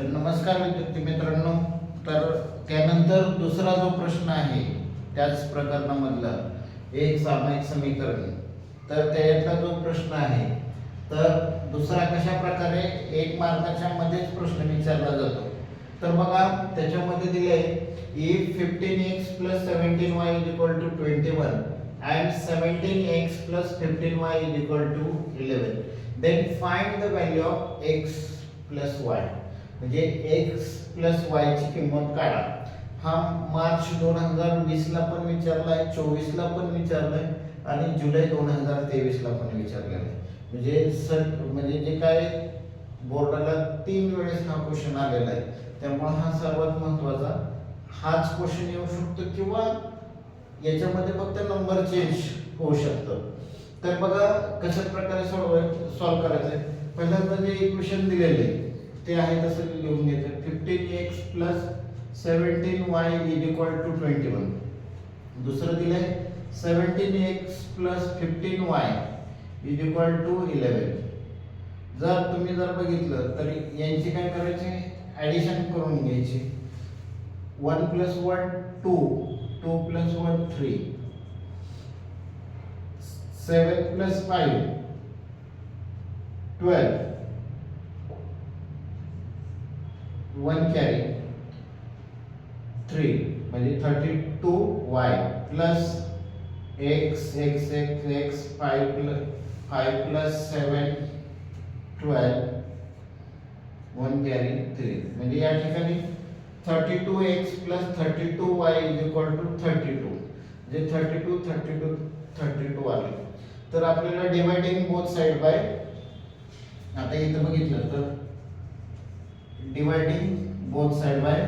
तर नमस्कार विद्यार्थी मित्रांनो, तर त्यानंतर दुसरा जो प्रश्न आहे त्याच प्रकरणामधला एक सामायिक समीकरण, तर त्यातला जो प्रश्न आहे तर दुसरा कशा प्रकारे एक मार्काच्या मध्येच प्रश्न विचारला जातो. तर बघा त्याच्यामध्ये दिले if 15x plus 17y is equal to 21 and 17x plus 15y is equal to 11, then find the value of x plus y. म्हणजे x plus y ची किंमत काढा. हा मार्च 2020 ला पण विचारलाय, 24 ला पण विचारलाय आणि जुलै 2023 ला पण विचारलेला आहे. म्हणजे जे काय बोर्डाला 3 वेळेस हा क्वेश्चन आलेला आहे, त्यामुळे हा सर्वात महत्त्वाचा हाच क्वेश्चन येऊ शकतो किंवा याच्यामध्ये फक्त नंबर चेंज होऊ शकतं. तर बघा कशा प्रकारे सॉल्व करायचं. पहिल्यांदा जे इक्वेशन दिलेले ते आहे तसं लिहून घ्यायचं. 15x plus 17y is equal to 21. दुसरं दिलंय 17x plus 15y is equal to 11. जर बघितलं तर यांची काय करायचे, ऍडिशन करून घ्यायची. 1 plus 1 2, 2 plus 1 3, 7 plus 5 12, 1 कॅरी 3 म्हणजे 32y plus x x x x 5 plus 7 12, 1 carry 3. म्हणजे या ठिकाणी 32x plus 32y is equal to 32. म्हणजे 32 32 32 आले. तर आपल्याला डिवाइडिंग बोथ साइड बाय, आता इथं बघितलं तर डिवाइडिंग बोथ साइड बाय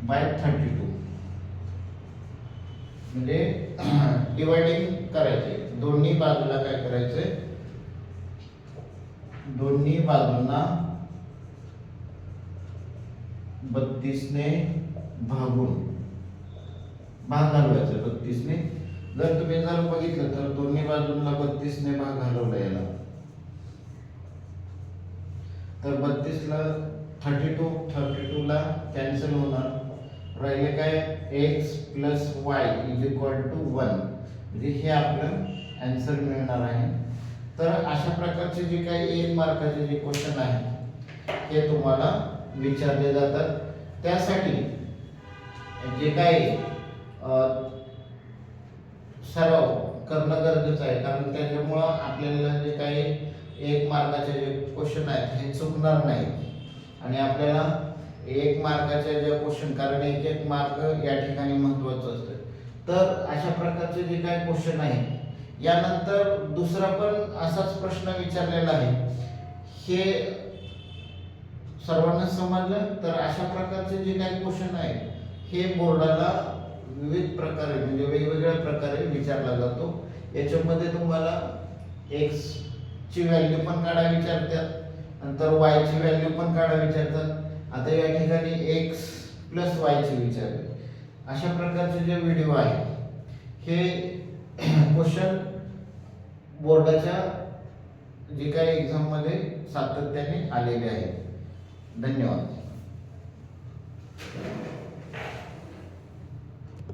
32 म्हणजे डिवाइडिंग करायचे. दोन्ही बाजूला काय करायचे, दोन्ही बाजूंना 32 ने भाग घालवायचा. 32 ने जर तुम्ही बघितलं तर दोन्ही बाजूंना 32 ने भाग घालवला याला, तर 32 ला 32 ला कॅन्सल होणार. राहिले काय x plus y is equal to 1. म्हणजे हे आपलं आन्सर मिळणार आहे. तर अशा प्रकारचे जे काही 1 मार्काचे जे क्वेश्चन आहे हे तुम्हाला विचारले जातात. त्यासाठी जे काही सराव करणं गरजेचं आहे, कारण त्याच्यामुळं आपल्याला जे काही 1 मार्काचे जे क्वेश्चन आहेत हे चुकणार नाही. आणि आपल्याला 1 मार्काच्या जे क्वेश्चन, कारण 1 मार्क या ठिकाणी महत्त्वाचं असतं. तर अशा प्रकारचे जे काही क्वेश्चन आहे, यानंतर दुसरा पण असाच प्रश्न विचारलेला आहे. हे सर्वांना समजलं. तर अशा प्रकारचे जे काही क्वेश्चन आहेत हे बोर्डाला विविध प्रकारे म्हणजे वेगवेगळ्या प्रकारे विचारला जातो. याच्यामध्ये तुम्हाला x ची व्हॅल्यू पण काढा विचारतात, नंतर y ची व्हॅल्यू पण काढा विचारतात. आता या ठिकाणी x प्लस y ची विचारले. अशा प्रकारचे जे व्हिडिओ आहे हे क्वेश्चन बोर्डाच्या जे काही एक्झाम मध्ये सातत्याने आलेले आहेत. धन्यवाद.